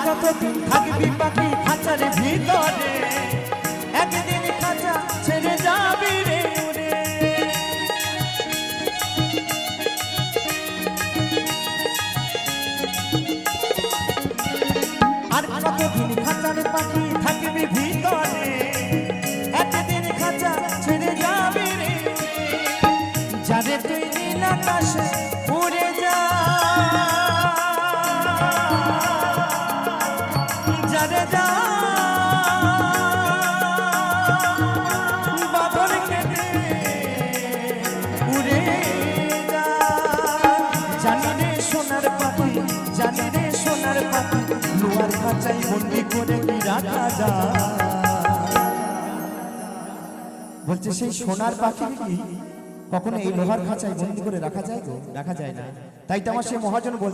কতদিন থাকবি পাখি খাঁচার ভিতরে, একদিন খাঁচা ছেড়ে যাবি রে উড়ে। আর কতদিন খাঁচার পাখি থাকবি ভিতরে, একদিন খাঁচা ছেড়ে যাবি রে উড়ে। যারে তুই নীল আকাশে উড়ে যা, যারে যা বাদল কেটে উড়ে যা। জানি রে সোনার পাখি, জানি রে সোনার পাখি, লোহার খাঁচায় বন্দি করে কি রাখা যায়? বলছে সেই সোনার পাখি কি কখনো এই লোহার খাঁচায় বন্দি করে রাখা যায় গো? রাখা যায় না। তাই তো আমার সে মহাজন বলছে